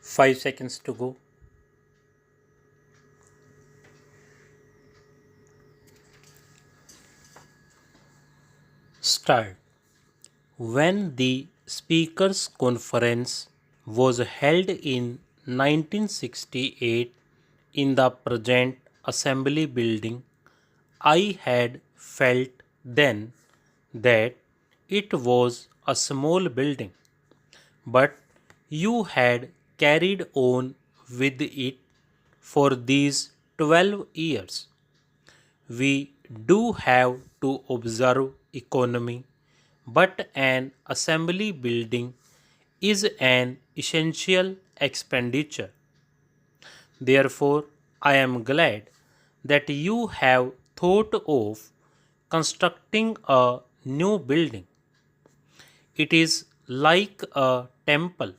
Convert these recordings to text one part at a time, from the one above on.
5 seconds to go. Start. When the Speakers Conference was held in 1968 in the present Assembly Building, I had felt then that it was a small building, but you had carried on with it for these 12 years. We do have to observe economy, but an assembly building is an essential expenditure. Therefore, I am glad that you have thought of constructing a new building. It is like a temple.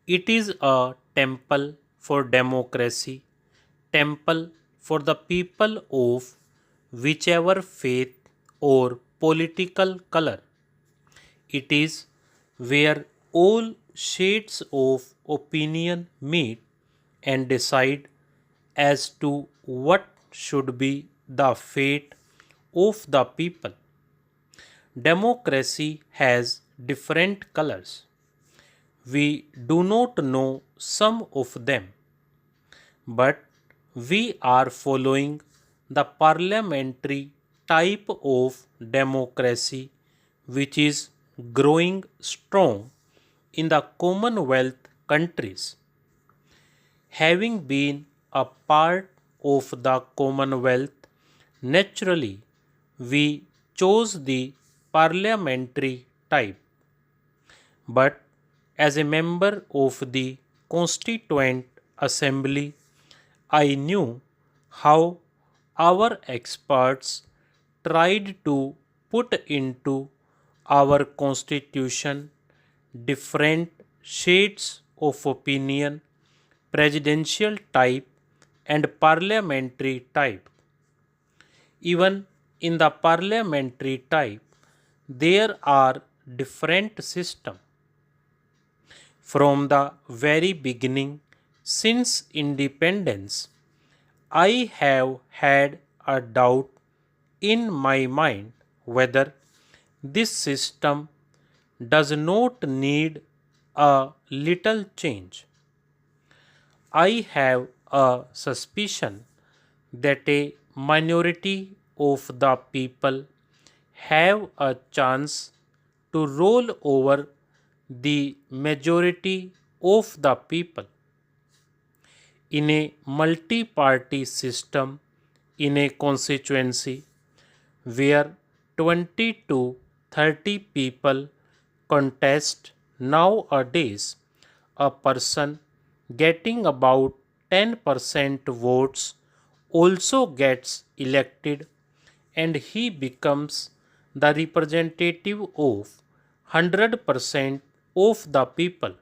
It is a temple for democracy, temple for the people of whichever faith or political color. It is where all shades of opinion meet and decide as to what should be the fate of the people. Democracy has different colors. We do not know some of them, but we are following the parliamentary type of democracy which is growing strong in the Commonwealth countries. Having been a part of the Commonwealth, naturally we chose the parliamentary type. But as a member of the Constituent Assembly, I knew how our experts tried to put into our constitution different shades of opinion, presidential type and parliamentary type. Even in the parliamentary type, there are different systems. From the very beginning, since independence, I have had a doubt in my mind whether this system does not need a little change. I have a suspicion that a minority of the people have a chance to roll over the majority of the people. In a multi party system, in a constituency where 20 to 30 people contest, nowadays, a person getting about 10% votes also gets elected and he becomes the representative of 100% of the people.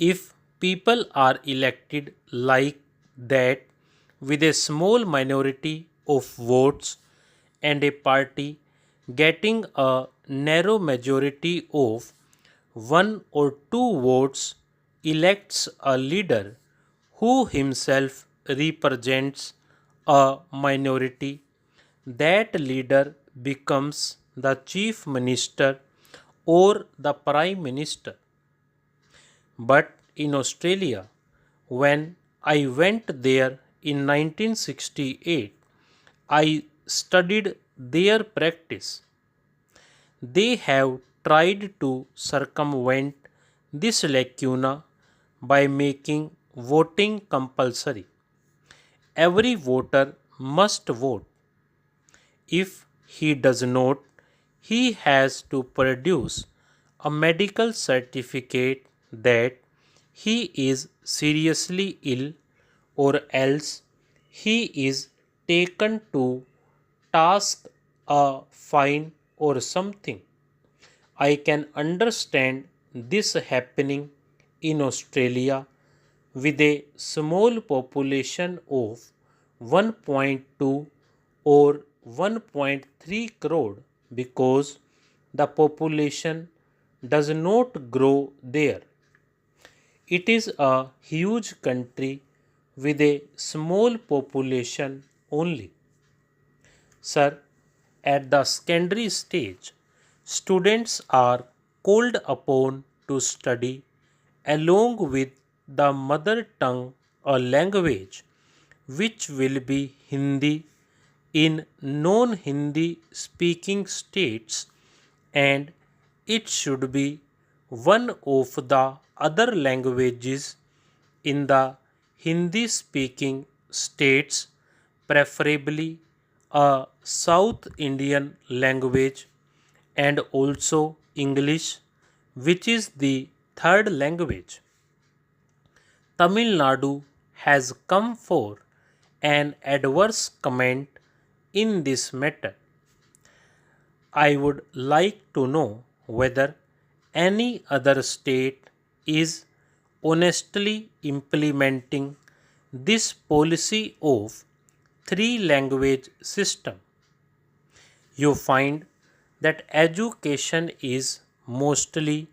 If people are elected like that with a small minority of votes and a party getting a narrow majority of 1 or 2 votes elects a leader who himself represents a minority, that leader becomes the chief minister or the prime minister. But in Australia, when I went there in 1968, I studied their practice. They have tried to circumvent this lacuna by making voting compulsory. Every voter must vote. If he does not, he has to produce a medical certificate that he is seriously ill or else he is taken to task a fine or something. I can understand this happening in Australia with a small population of 1.2 or 1.3 crore because the population does not grow there. It is a huge country with a small population only. Sir, at the secondary stage, students are called upon to study along with the mother tongue or language, which will be Hindi in non Hindi speaking states, and it should be one of the other languages in the Hindi speaking states, preferably a South Indian language, and also English, which is the third language. Tamil Nadu has come for an adverse comment in this matter. I would like to know whether any other state is honestly implementing this policy of three language system. You find that education is mostly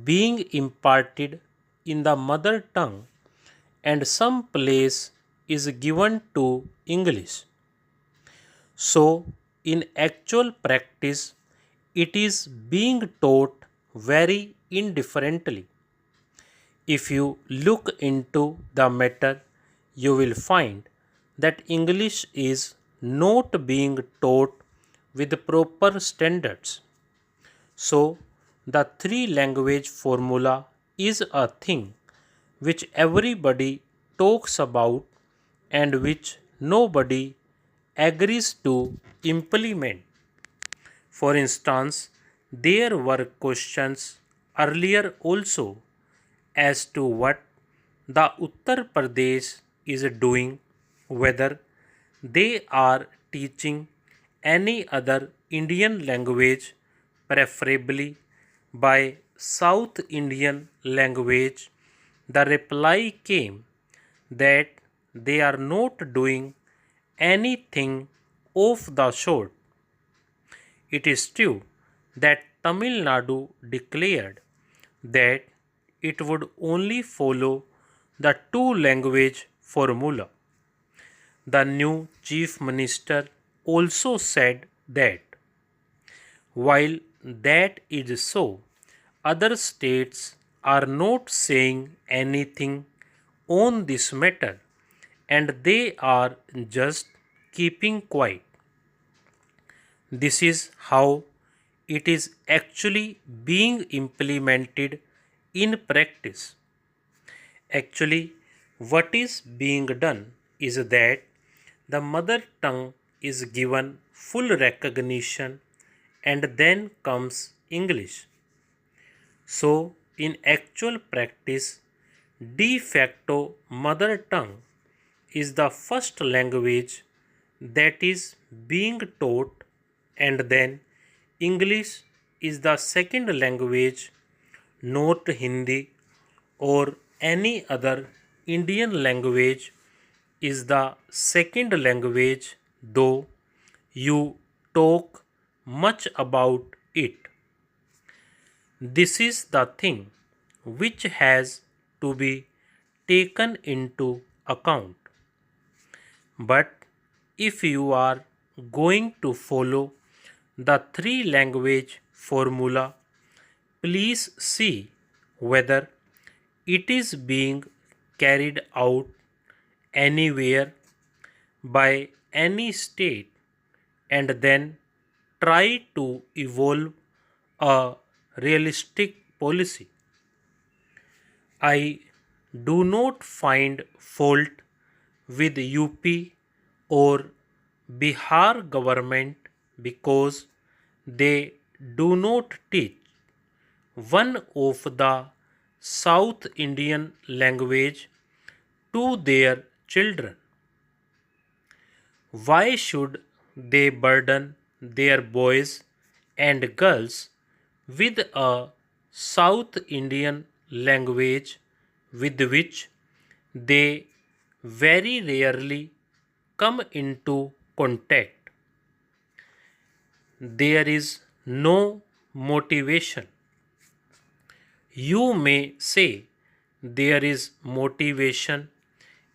being imparted in the mother tongue and some place is given to English. So, in actual practice, it is being taught very indifferently. If you look into the matter, you will find that English is not being taught with proper standards. So, the three language formula is a thing which everybody talks about and which nobody agrees to implement. For instance, there were questions earlier also as to what the Uttar Pradesh is doing, whether they are teaching any other Indian language, preferably by South Indian language. The reply came that they are not doing anything of the sort. It is true that Tamil Nadu declared that it would only follow the two language formula. The new chief minister also said that while that is so, other states are not saying anything on this matter and they are just keeping quiet. This is how it is actually being implemented in practice. Actually, what is being done is that the mother tongue is given full recognition and then comes English. So, in actual practice, de facto mother tongue is the first language that is being taught, and then English is the second language, not Hindi or any other Indian language is the second language, though you talk much about it. This is the thing which has to be taken into account. But if you are going to follow the three language formula, please see whether it is being carried out anywhere by any state and then try to evolve a realistic policy. I do not find fault with UP or Bihar government because they do not teach one of the South Indian language to their children. Why should they burden their boys and girls with a South Indian language with which they very rarely come into contact? There is no motivation. You may say there is motivation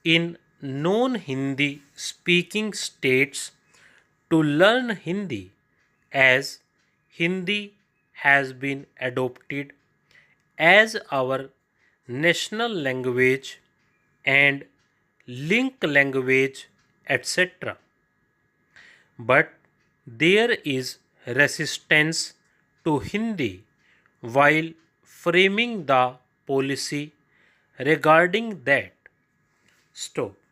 in non Hindi speaking states to learn Hindi, as Hindi has been adopted as our national language and link language, etc. But there is resistance to Hindi while framing the policy regarding that. Stop.